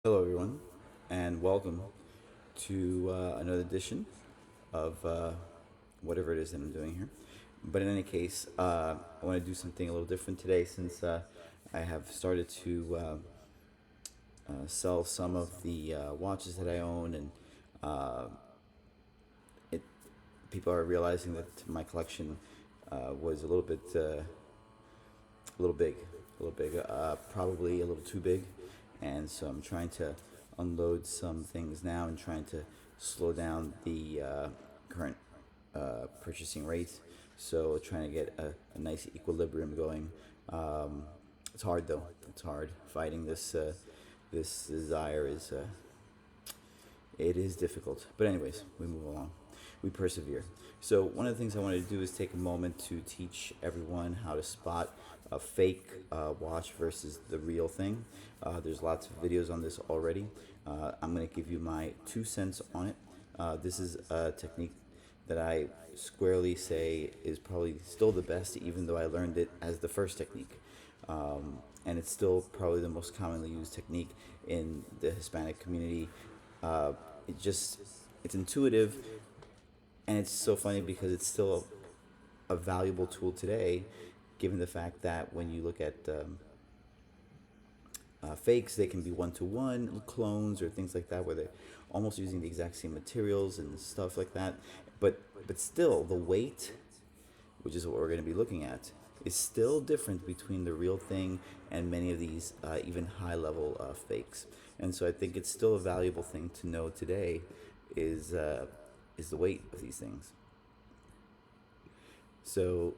Hello, everyone, and welcome to another edition of whatever it is that I'm doing here. But in any case, I want to do something a little different today since I have started to sell some of the watches that I own, and uh, it people are realizing that my collection was a little big, probably a little too big, and so I'm trying to unload some things now and trying to slow down the current purchasing rate. So trying to get a nice equilibrium going. Um, it's hard though. It's hard fighting this desire is it is difficult. But anyways, we move along. We persevere. So one of the things I wanted to do is take a moment to teach everyone how to spot a fake watch versus the real thing. There's lots of videos on this already. I'm going to give you my 2 cents on it. This is a technique that I squarely say is probably still the best, even though I learned it as the first technique. And it's still probably the most commonly used technique in the Hispanic community. Uh, it just it's intuitive, and it's so funny because it's still a valuable tool today, given the fact that when you look at fakes, they can be one-to-one clones or things like that, where they're almost using the exact same materials and stuff like that. But still, the weight, which is what we're going to be looking at, is still different between the real thing and many of these even high-level fakes. And so I think it's still a valuable thing to know today is the weight of these things. So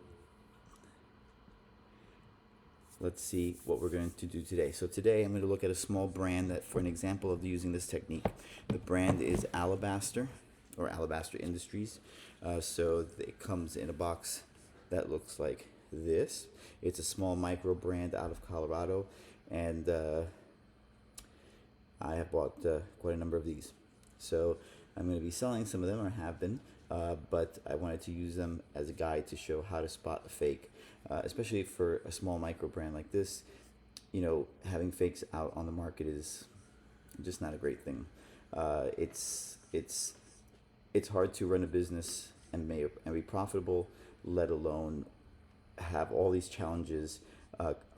let's see what we're going to do today. So today I'm going to look at a small brand that, for an example of using this technique. The brand is Alabaster, or Alabaster Industries. So it comes in a box that looks like this. It's a small micro brand out of Colorado, and I have bought quite a number of these. So I'm going to be selling some of them, or have been, but I wanted to use them as a guide to show how to spot a fake, especially for a small micro brand like this. You know, having fakes out on the market is just not a great thing. It's hard to run a business and be profitable, let alone have all these challenges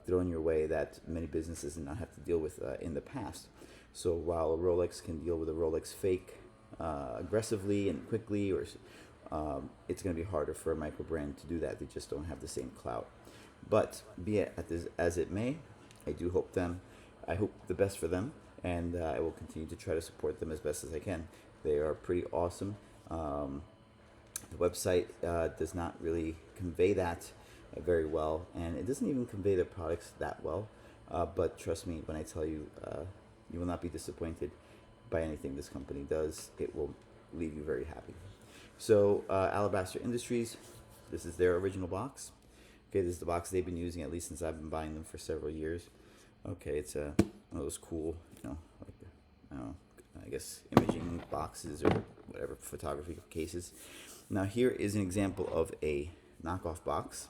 thrown your way that many businesses did not have to deal with in the past. So while a Rolex can deal with a Rolex fake aggressively and quickly, or it's going to be harder for a micro brand to do that. They just don't have the same clout. But be it as it may, I hope the best for them, and I will continue to try to support them as best as I can. They are pretty awesome. The website does not really convey that very well, and it doesn't even convey their products that well. But trust me when I tell you, you will not be disappointed by anything this company does. It will leave you very happy. So, Alabaster Industries, this is their original box. Okay, this is the box they've been using at least since I've been buying them for several years. Okay, it's one of those cool, like, I don't know, I guess imaging boxes or whatever, photography cases. Now, here is an example of a knockoff box.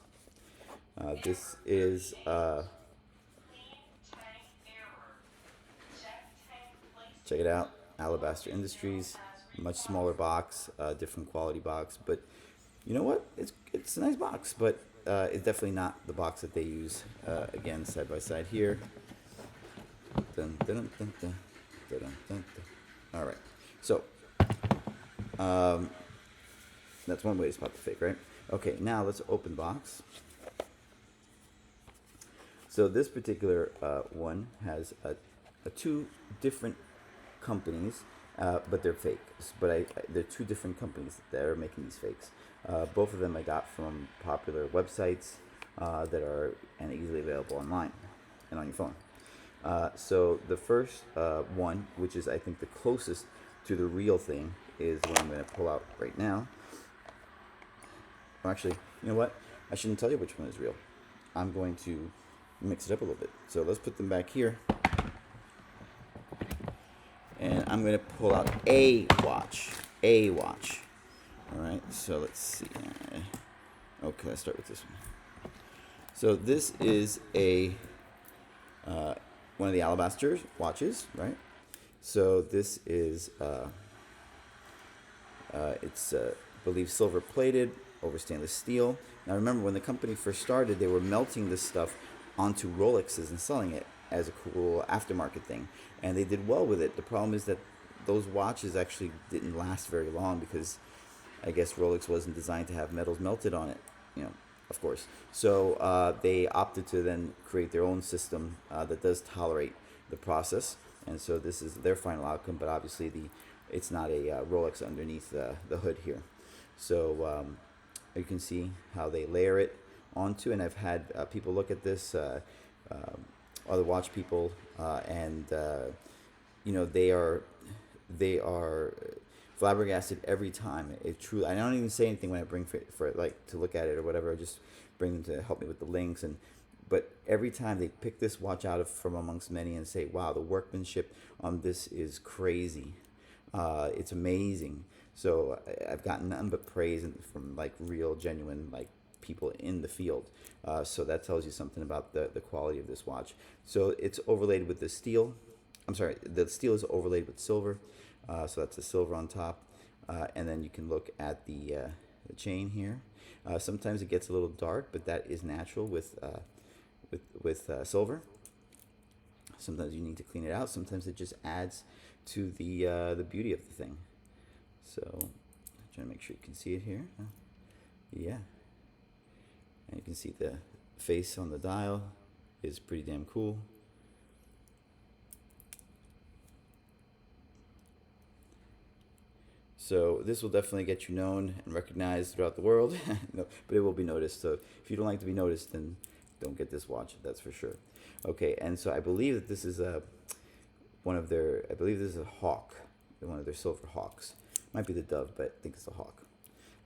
This is check it out, Alabaster Industries, much smaller box, different quality box, but you know what? It's a nice box, but it's definitely not the box that they use. Again, side by side here. Dun, dun, dun, dun, dun, dun, dun, dun. All right, so that's one way to spot the fake, right? Okay, now let's open box. So this particular one has two different companies, but they're fakes. But they're two different companies that are making these fakes. Both of them I got from popular websites that are and easily available online and on your phone. So the first one, which is I think the closest to the real thing, is what I'm going to pull out right now. Or actually, you know what? I shouldn't tell you which one is real. I'm going to mix it up a little bit. So let's put them back here. And I'm going to pull out a watch. A watch. All right, so let's see. Okay, let's start with this one. So this is one of the Alabaster watches, right? So this is it's I believe silver plated over stainless steel. Now remember, when the company first started, they were melting this stuff onto Rolexes and selling it as a cool aftermarket thing, and they did well with it. The problem is that those watches actually didn't last very long because I guess Rolex wasn't designed to have metals melted on it, you know, of course. So they opted to then create their own system that does tolerate the process, and so this is their final outcome. But obviously, it's not a Rolex underneath the hood here. So you can see how they layer it onto, and I've had people look at this, other watch people, and they are flabbergasted every time. It truly. I don't even say anything when I bring for like to look at it or whatever. I just bring them to help me with the links, and but every time they pick this watch out of from amongst many and say, "Wow, the workmanship on this is crazy. It's amazing." So I've gotten nothing but praise from like real, genuine like people in the field. So that tells you something about the quality of this watch. So it's overlaid with the steel. I'm sorry, the steel is overlaid with silver. So that's the silver on top. And then you can look at the chain here. Sometimes it gets a little dark, but that is natural with silver. Sometimes you need to clean it out. Sometimes it just adds to the beauty of the thing. So I'm trying to make sure you can see it here. Yeah, and you can see the face on the dial is pretty damn cool. So this will definitely get you known and recognized throughout the world. No, but it will be noticed. So if you don't like to be noticed, then don't get this watch. That's for sure. Okay, and so I believe that this is one of their. I believe this is a hawk, one of their silver hawks. Might be the dove, but I think it's a hawk.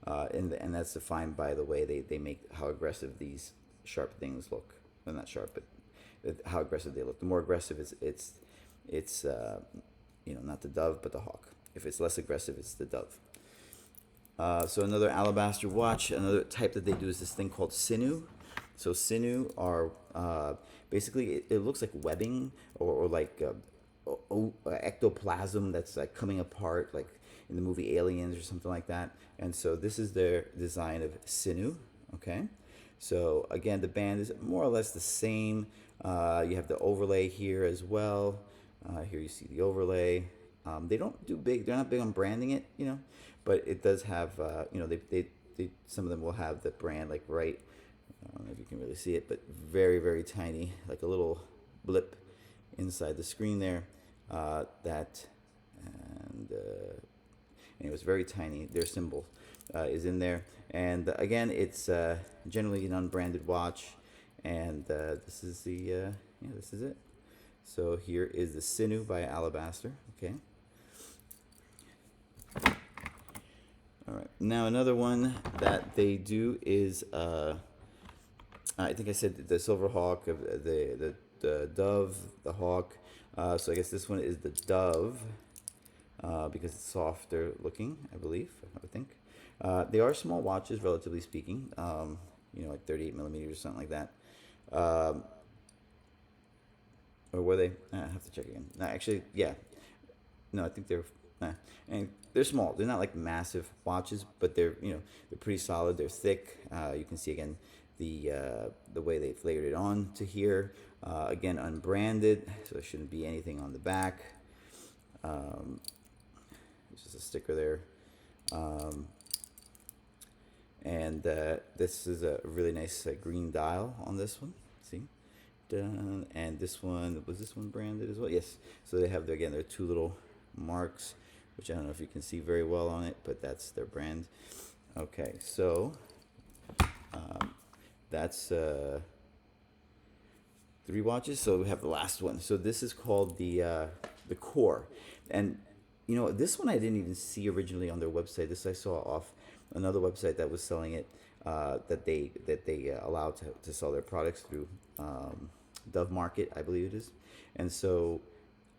And that's defined by the way they make how aggressive these sharp things look. Well, not sharp, but how aggressive they look. The more aggressive it's not the dove, but the hawk. If it's less aggressive, it's the dove. So another alabaster watch, another type that they do is this thing called sinew. So sinew are basically it looks like webbing or like ectoplasm that's like coming apart, like in the movie Aliens or something like that. And so this is their design of sinew. Okay, so again, the band is more or less the same. You have the overlay here as well. Here you see the overlay. They don't do big. They're not big on branding it, but it does have. They some of them will have the brand like right. I don't know if you can really see it, but very very tiny, like a little blip inside the screen there. That and anyways, very tiny. Their symbol is in there, and again, it's generally an unbranded watch, and this is this is it. So here is the Sinew by Alabaster. Okay. All right. Now another one that they do is I think I said the silver hawk, the dove, the hawk. So I guess this one is the dove because it's softer looking, I believe. I would think. They are small watches, relatively speaking. Like 38 millimeters or something like that. Or were they? I have to check again. No, actually, yeah. No, I think and they're small. They're not like massive watches, but they're pretty solid. They're thick. You can see again the way they've layered it on to here. Again, unbranded, so there shouldn't be anything on the back. There's just a sticker there. And this is a really nice green dial on this one. See? Dun. And this one, was this one branded as well? Yes. So they have, their two little marks, which I don't know if you can see very well on it, but that's their brand. Okay, so that's 3 watches. So we have the last one. So this is called the Core. And this one I didn't even see originally on their website. This I saw off another website that was selling it, that they allowed to sell their products through Dove Market, I believe it is. And so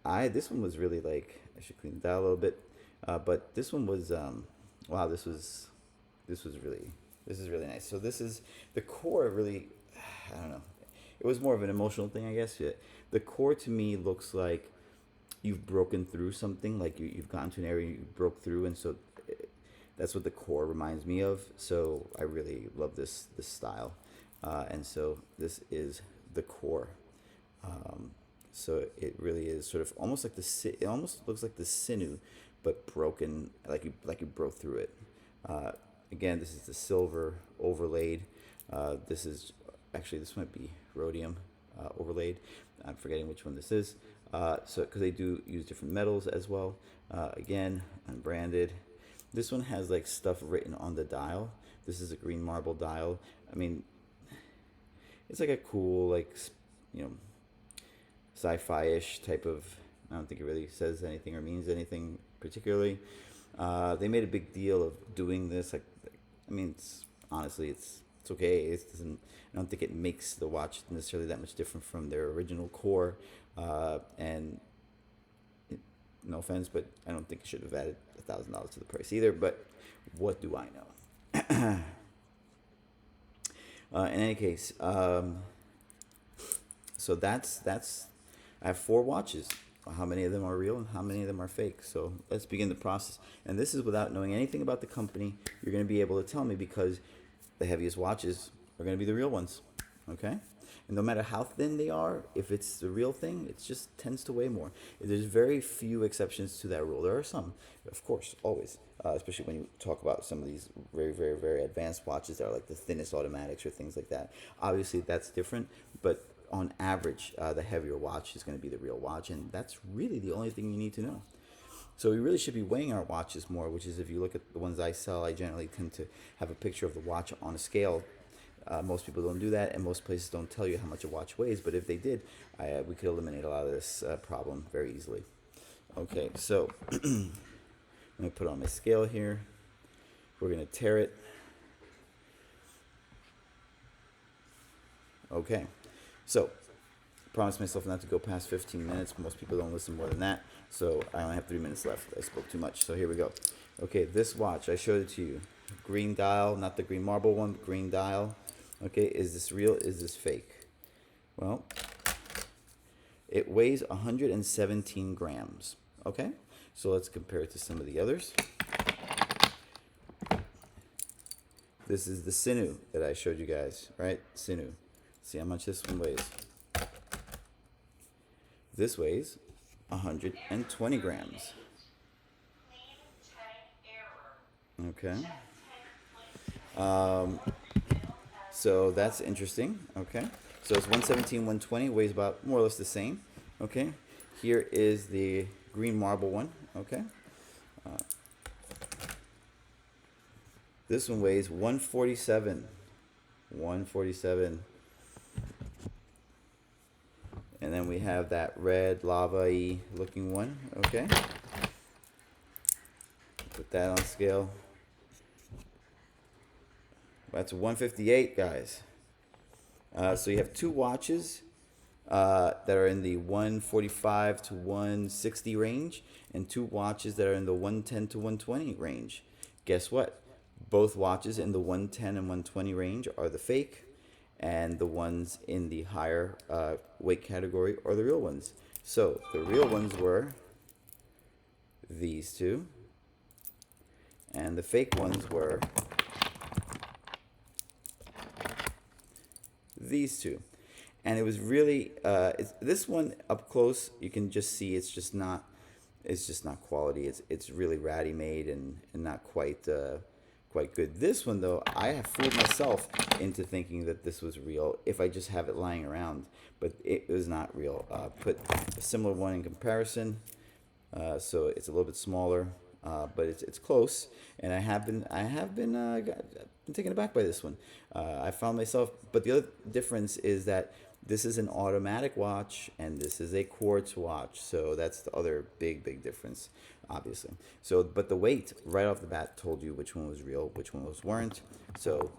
this one was really like, I should clean that a little bit, but this one was wow, this is really nice. So this is the Core. Really, I don't know, it was more of an emotional thing, I guess. The Core to me looks like you've broken through something, like you've gotten to an area you broke through, and so that's what the core reminds me of. So I really love this style, and so this is the core. Um, so it really is sort of almost like it almost looks like the sinew, but broken, like you broke through it. Uh, Again, this is the silver overlaid. This is actually, this might be rhodium overlaid. I'm forgetting which one this is. So because they do use different metals as well. Again, unbranded. This one has like stuff written on the dial. This is a green marble dial. I mean, it's like a cool, like, you know, sci-fi-ish type of. I don't think it really says anything or means anything particularly. They made a big deal of doing this. Like, I mean, honestly, it's okay. It doesn't. I don't think it makes the watch necessarily that much different from their original core. And no offense, but I don't think it should have added $1,000 to the price either. But what do I know? In any case, so that's. I have 4 watches. How many of them are real and how many of them are fake? So let's begin the process. And this is without knowing anything about the company. You're going to be able to tell me because the heaviest watches are going to be the real ones. Okay? And no matter how thin they are, if it's the real thing, it just tends to weigh more. There's very few exceptions to that rule. There are some, of course, always, especially when you talk about some of these very, very, very advanced watches that are like the thinnest automatics or things like that. Obviously, that's different, but on average, the heavier watch is going to be the real watch, and that's really the only thing you need to know. So we really should be weighing our watches more, which is, if you look at the ones I sell, I generally tend to have a picture of the watch on a scale. Most people don't do that, and most places don't tell you how much a watch weighs, but if they did, we could eliminate a lot of this problem very easily. Okay, so I'm going to put on my scale here. We're going to tare it. Okay. So, promised myself not to go past 15 minutes. Most people don't listen more than that. So, I only have 3 minutes left. I spoke too much. So, here we go. Okay, this watch, I showed it to you. Green dial, not the green marble one, green dial. Okay, is this real? Is this fake? Well, it weighs 117 grams. Okay, so let's compare it to some of the others. This is the sinew that I showed you guys, right? Sinew. See how much this one weighs. This weighs 120 grams. Okay. So that's interesting. Okay. So it's 117, 120, weighs about more or less the same. Okay. Here is the green marble one. Okay. This one weighs 147. 147. And then we have that red lava-y looking one, okay? Put that on scale. That's 158, guys. So you have 2 watches that are in the 145 to 160 range, and 2 watches that are in the 110 to 120 range. Guess what? Both watches in the 110 and 120 range are the fake, and the ones in the higher weight category are the real ones. So the real ones were these 2, and the fake ones were these 2. And it was really this one up close. You can just see it's just not quality. It's really ratty made and not quite good. This one, though, I have fooled myself into thinking that this was real if I just have it lying around, but it was not real. Put a similar one in comparison, so it's a little bit smaller, but it's close. And I have been taken aback by this one. I found myself, but the other difference is that this is an automatic watch and this is a quartz watch, so that's the other big difference, obviously. So, but the weight right off the bat told you which one was real, which one was weren't. So